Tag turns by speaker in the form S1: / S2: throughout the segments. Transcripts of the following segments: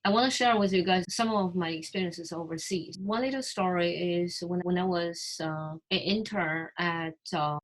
S1: I want to share with you guys some of my experiences overseas. One little story is when I was an intern at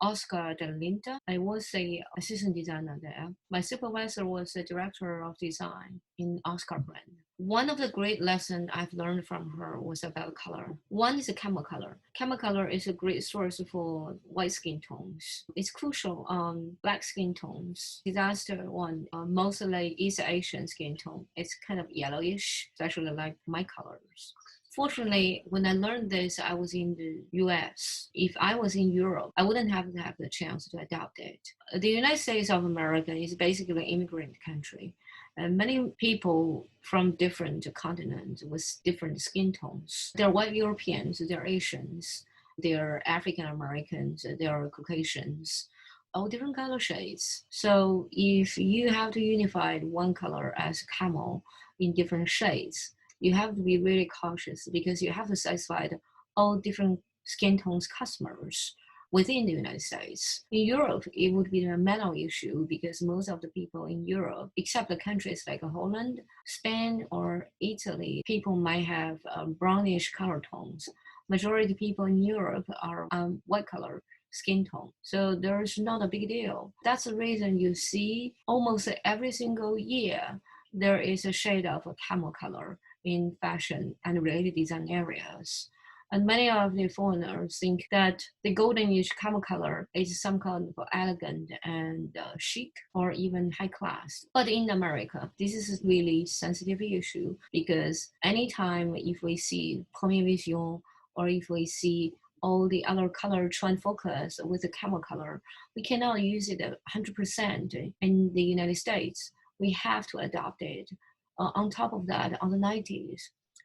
S1: Oscar de la Linta. I was an assistant designer there. My supervisor was the director of design in Oscar brand. One of the great lessons I've learned from her was about color. One is a camel color. Camel color is a great source for white skin tones. It's crucial on black skin tones. Disaster one, mostly East Asian skin tone. It's kind of yellowish, especially like my colors. Fortunately, when I learned this, I was in the US. If I was in Europe, I wouldn't have the chance to adopt it. The United States of America is basically an immigrant country. And many people from different continents with different skin tones. They're white Europeans, they're Asians, they're African Americans, they're Caucasians, all different color shades. So if you have to unify one color as camel in different shades, you have to be really cautious because you have to satisfy all different skin tones customers within the United States. In Europe, it would be a manual issue because most of the people in Europe, except the countries like Holland, Spain, or Italy, people might have brownish color tones. Majority of people in Europe are white color skin tone. So there's not a big deal. That's the reason you see almost every single year, there is a shade of a camel color in fashion and related design areas. And many of the foreigners think that the goldenish camel color is some kind of elegant and chic or even high class. But in America, this is a really sensitive issue because anytime if we see Premier Vision or if we see all the other color trend focus with the camel color, we cannot use it 100% in the United States. We have to adopt it. On top of that, on the 90s,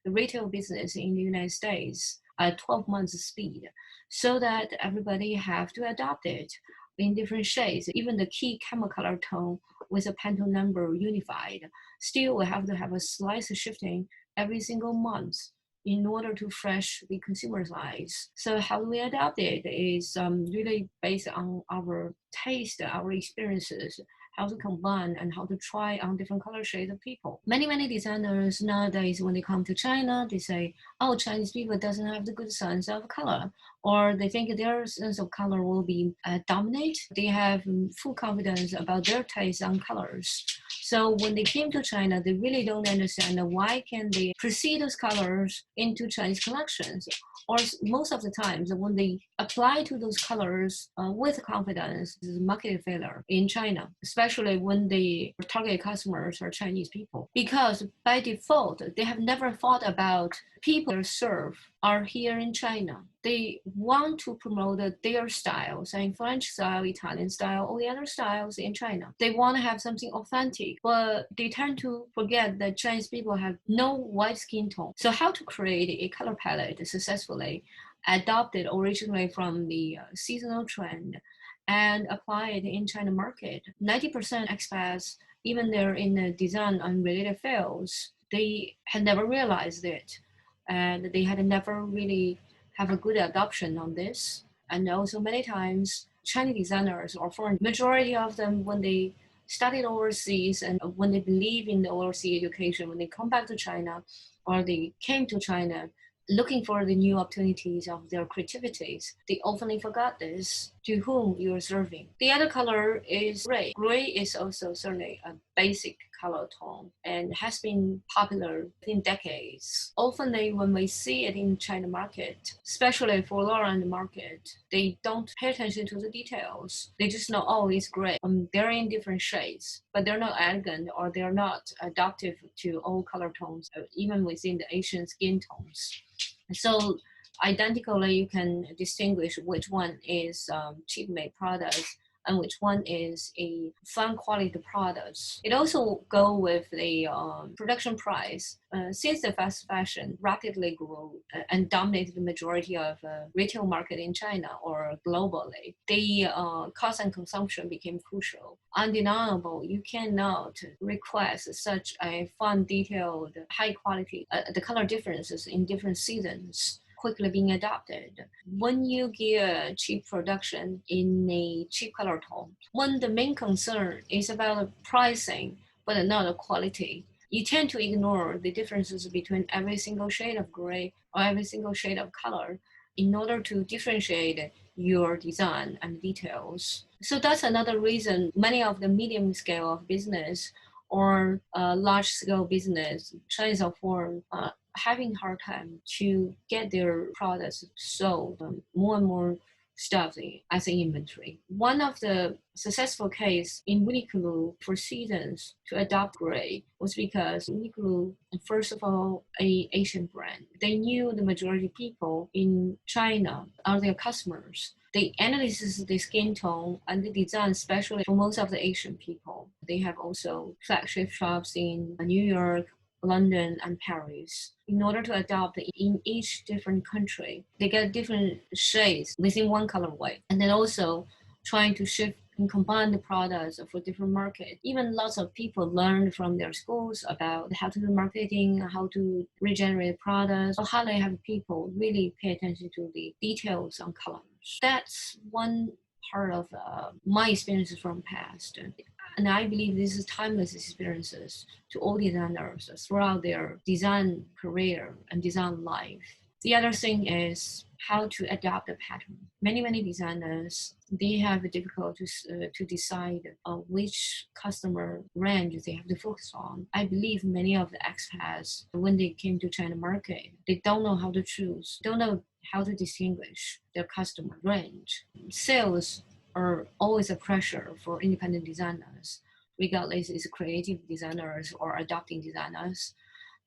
S1: the retail business in the United States at 12 months speed, so that everybody have to adopt it in different shades. Even the key camel color tone with a Pantone number unified, still we have to have a slight shifting every single month in order to fresh the consumer's eyes. So how do we adapt it is really based on our taste, our experiences, how to combine and how to try on different color shades of people. Many designers nowadays, when they come to China, they say, oh, Chinese people doesn't have the good sense of color, or they think their sense of color will be dominate. They have full confidence about their taste on colors. So when they came to China, they really don't understand why can they proceed those colors into Chinese collections. Or most of the times when they apply to those colors with confidence, this is market failure in China, especially when the target customers are Chinese people. Because by default, they have never thought about people they serve are here in China. They want to promote their styles, and French style, Italian style, all the other styles in China. They want to have something authentic, but they tend to forget that Chinese people have no white skin tone. So how to create a color palette successfully, adopted originally from the seasonal trend, and apply it in China market. 90% expats, even they're in the design and related fields, they had never realized it. And they had never really have a good adoption on this. And also many times Chinese designers or foreign, majority of them when they studied overseas and when they believe in the overseas education, when they come back to China or they came to China looking for the new opportunities of their creativities, they often forgot this, to whom you are serving. The other color is gray. Gray is also certainly a basic color tone and has been popular in decades. Often when we see it in China market, especially for lower-end market, they don't pay attention to the details. They just know, oh, it's gray. They're in different shades, but they're not elegant or they're not adaptive to all color tones, even within the Asian skin tones. So identically, you can distinguish which one is cheap made products and which one is a fun quality products. It also go with the production price. Since the fast fashion rapidly grew and dominated the majority of retail market in China or globally, the cost and consumption became crucial. Undeniable, you cannot request such a fun, detailed, high quality, the color differences in different seasons quickly being adopted. When you get cheap production in a cheap color tone, when the main concern is about pricing, but not the quality, you tend to ignore the differences between every single shade of gray or every single shade of color in order to differentiate your design and details. So that's another reason many of the medium scale of business or large scale business, Chinese or foreign, having hard time to get their products sold. More and more stuff as an inventory. One of the successful case in Uniqlo for seasons to adopt gray was because Uniqlo, first of all, a Asian brand. They knew the majority of people in China are their customers. They analyze the skin tone and the design, especially for most of the Asian people. They have also flagship shops in New York, London, and Paris. In order to adopt in each different country, they get different shades within one colorway. And then also trying to shift and combine the products for different markets. Even lots of people learn from their schools about how to do marketing, how to regenerate products, or how they have people really pay attention to the details on colors. That's one part of my experiences from past. And I believe this is timeless experiences to all designers throughout their design career and design life. The other thing is how to adapt the pattern. Many designers, they have difficulty to decide which customer range they have to focus on. I believe many of the expats, when they came to China market, they don't know how to choose, don't know how to distinguish their customer range. Sales are always a pressure for independent designers, regardless it's creative designers or adapting designers.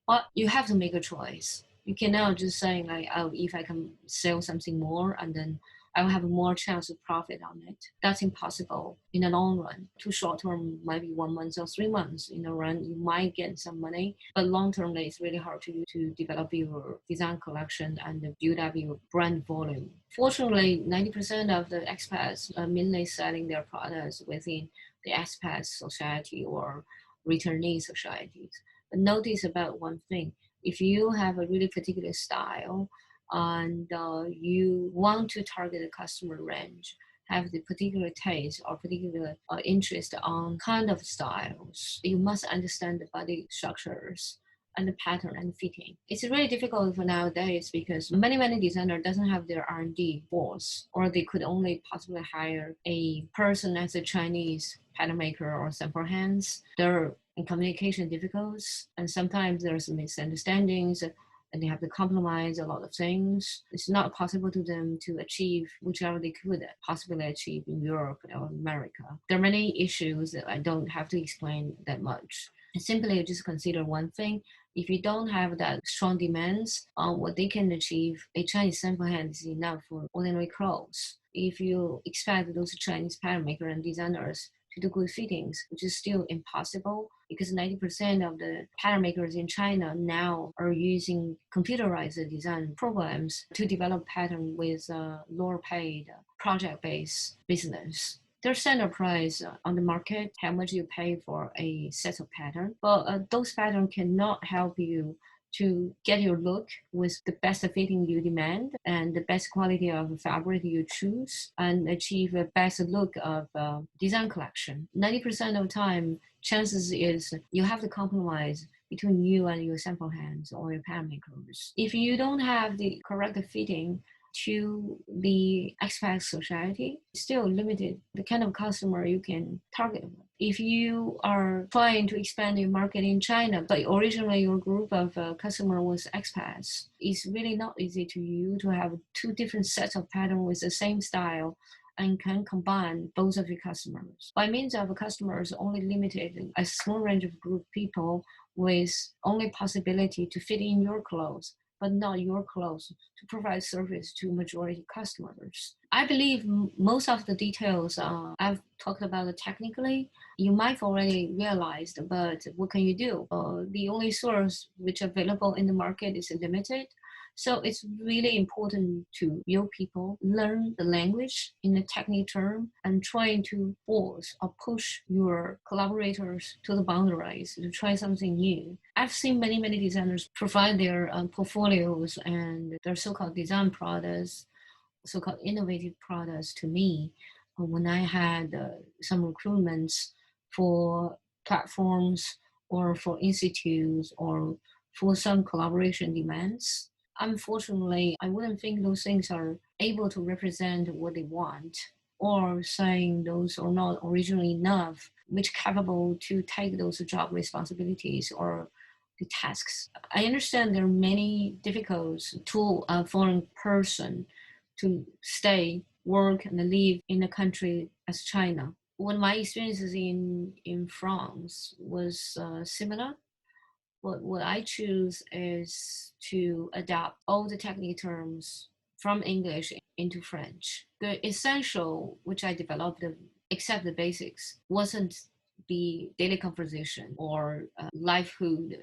S1: But you have to make a choice. You cannot just say like, oh, if I can sell something more and then I will have more chance of profit on it. That's impossible in the long run. Too short term, might be 1 month or 3 months. In the run, you might get some money, but long term, it's really hard to develop your design collection and build up your brand volume. Fortunately, 90% of the expats are mainly selling their products within the expat society or returnee societies. But notice about one thing. If you have a really particular style and you want to target a customer range, have the particular taste or particular interest on kind of styles, you must understand the body structures and the pattern and fitting. It's really difficult for nowadays because many designers doesn't have their R&D force, or they could only possibly hire a person as a Chinese pattern maker or sample hands. They're in communication difficulties, and sometimes there's misunderstandings, and they have to compromise a lot of things. It's not possible to them to achieve whichever they could possibly achieve in Europe or America. There are many issues that I don't have to explain that much. Simply just consider one thing. If you don't have that strong demands on what they can achieve, a Chinese sample hand is enough for ordinary clothes. If you expect those Chinese pattern makers and designers to do good fittings, which is still impossible because 90% of the pattern makers in China now are using computerized design programs to develop pattern with lower paid project-based business. There's standard price on the market, how much you pay for a set of pattern, but those patterns cannot help you to get your look with the best fitting you demand and the best quality of fabric you choose and achieve a best look of design collection. 90% of the time, chances is you have to compromise between you and your sample hands or your pattern makers. If you don't have the correct fitting to the expat society, it's still limited the kind of customer you can target. If you are trying to expand your market in China, but originally your group of customer was expats, it's really not easy to you to have two different sets of patterns with the same style and can combine both of your customers. By means of customers only limited a small range of group people with only possibility to fit in your clothes, but not your clothes to provide service to majority customers. I believe most of the details I've talked about technically, you might already realized, but what can you do? The only source which available in the market is limited. So it's really important to your people learn the language in the technical term and trying to force or push your collaborators to the boundaries to try something new. I've seen many designers provide their portfolios and their so-called design products, so-called innovative products to me when I had some recruitments for platforms or for institutes or for some collaboration demands. Unfortunately, I wouldn't think those things are able to represent what they want, or saying those are not originally enough, which capable to take those job responsibilities or the tasks. I understand there are many difficulties to a foreign person to stay, work, and live in a country as China. When my experiences in France was similar, what I choose is to adapt all the technical terms from English into French. The essential, which I developed, except the basics, wasn't the daily conversation or livelihood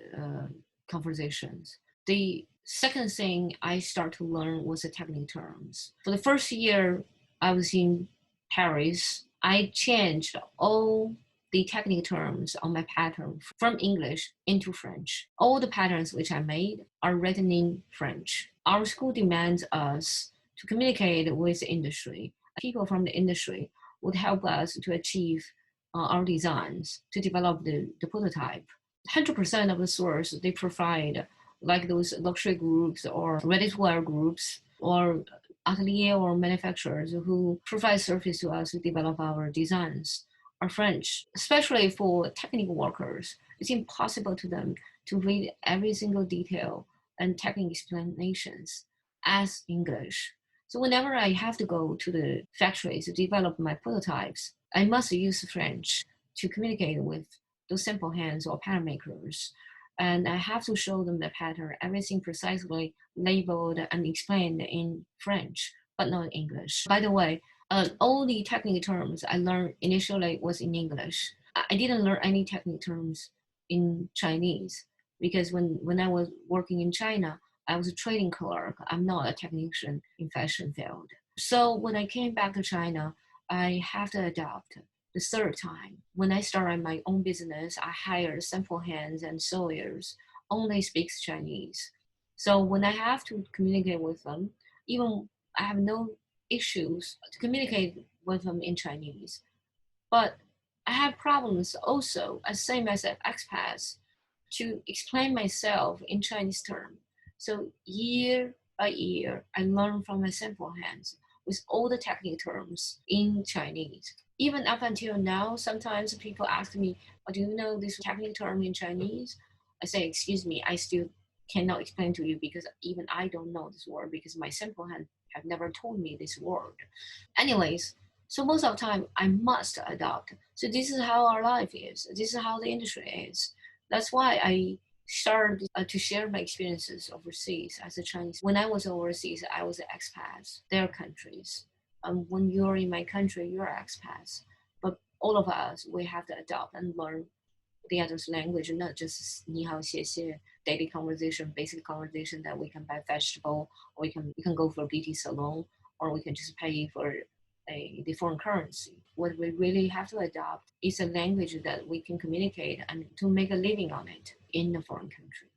S1: conversations. The second thing I start to learn was the technical terms. For the first year I was in Paris, I changed all the technical terms on my pattern from English into French. All the patterns which I made are written in French. Our school demands us to communicate with the industry. People from the industry would help us to achieve our designs, to develop the prototype. 100% of the source they provide, like those luxury groups or ready-to-wear groups or atelier or manufacturers who provide service to us to develop our designs, are French. Especially for technical workers, it's impossible to them to read every single detail and technical explanations as English. So whenever I have to go to the factories to develop my prototypes, I must use French to communicate with those sample hands or pattern makers. And I have to show them the pattern, everything precisely labeled and explained in French, but not English. By the way, all the technical terms I learned initially was in English. I didn't learn any technical terms in Chinese because when I was working in China, I was a trading clerk. I'm not a technician in fashion field. So when I came back to China, I have to adapt. The third time, when I started my own business, I hired sample hands and sawyers, only speaks Chinese. So when I have to communicate with them, even I have no issues to communicate with them in Chinese. But I have problems also, as same as expats, to explain myself in Chinese term. So year by year, I learn from my sample hands with all the technical terms in Chinese. Even up until now, sometimes people ask me, oh, do you know this technical term in Chinese? I say, excuse me, I still cannot explain to you because even I don't know this word because my sample hand have never told me this word. Anyways, so most of the time I must adopt. So this is how our life is. This is how the industry is. That's why I started to share my experiences overseas as a Chinese. When I was overseas, I was an expat, their countries. When you're in my country, you're expats. But all of us, we have to adopt and learn the other's language, not just 你好谢谢 daily conversation, basic conversation that we can buy vegetable, or we can go for a beauty salon, or we can just pay for the foreign currency. What we really have to adopt is a language that we can communicate and to make a living on it in a foreign country.